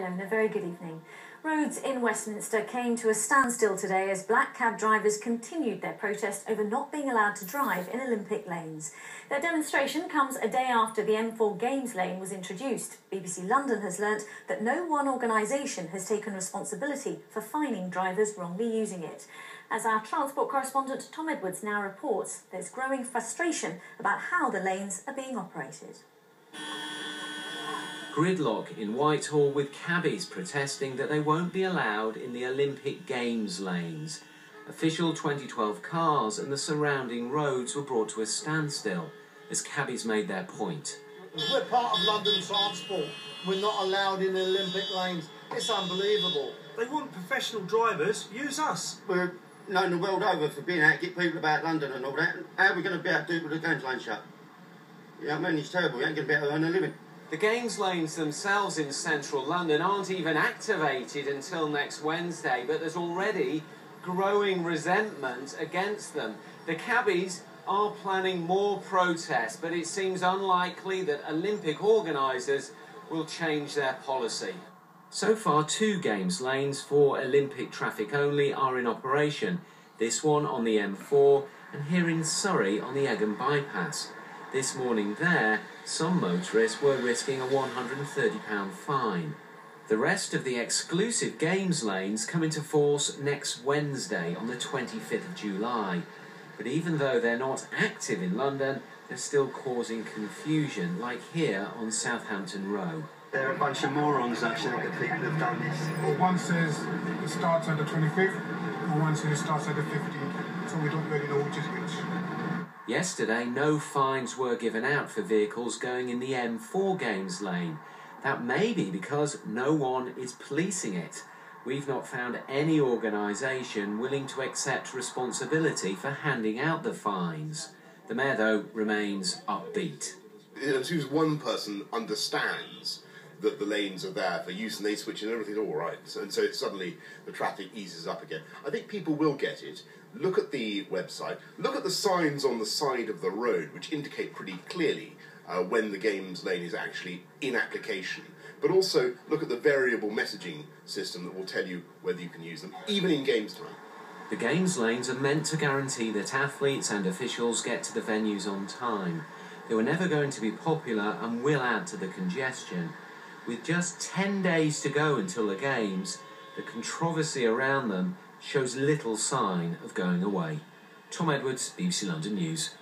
Lona, very good evening. Roads in Westminster came to a standstill today as black cab drivers continued their protest over not being allowed to drive in Olympic lanes. Their demonstration comes a day after the M4 Games lane was introduced. BBC London has learnt that no one organisation has taken responsibility for fining drivers wrongly using it. As our transport correspondent Tom Edwards now reports, there's growing frustration about how the lanes are being operated. Gridlock in Whitehall with cabbies protesting that they won't be allowed in the Olympic Games lanes. Official 2012 cars and the surrounding roads were brought to a standstill as cabbies made their point. We're part of London transport. We're not allowed in the Olympic lanes. It's unbelievable. They want professional drivers. Use us. We're known the world over for being out to get people about London and all that. How are we going to be able to do it with the Games lane shut? You know what I mean? It's terrible. You ain't going to be able to earn a living. The Games lanes themselves in central London aren't even activated until next Wednesday, but there's already growing resentment against them. The cabbies are planning more protests, but it seems unlikely that Olympic organisers will change their policy. So far, 2 Games lanes for Olympic traffic only are in operation. This one on the M4 and here in Surrey on the Egham bypass. This morning there, some motorists were risking a £130 fine. The rest of the exclusive Games lanes come into force next Wednesday on the 25th of July. But even though they're not active in London, they're still causing confusion, like here on Southampton Row. They're a bunch of morons, actually, the people who've done this. Well, one says it starts at the 25th, and one says it starts at the 15th, so we don't really know which is which. Yesterday, no fines were given out for vehicles going in the M4 Games lane. That may be because no one is policing it. We've not found any organisation willing to accept responsibility for handing out the fines. The Mayor, though, remains upbeat. As soon as one person understands that the lanes are there for use and they switch and everything's all right, and so suddenly the traffic eases up again. I think people will get it. Look at the website, look at the signs on the side of the road which indicate pretty clearly when the Games lane is actually in application, but also look at the variable messaging system that will tell you whether you can use them, even in Games time. The Games lanes are meant to guarantee that athletes and officials get to the venues on time. They were never going to be popular and will add to the congestion. With just 10 days to go until the Games, the controversy around them shows little sign of going away. Tom Edwards, BBC London News.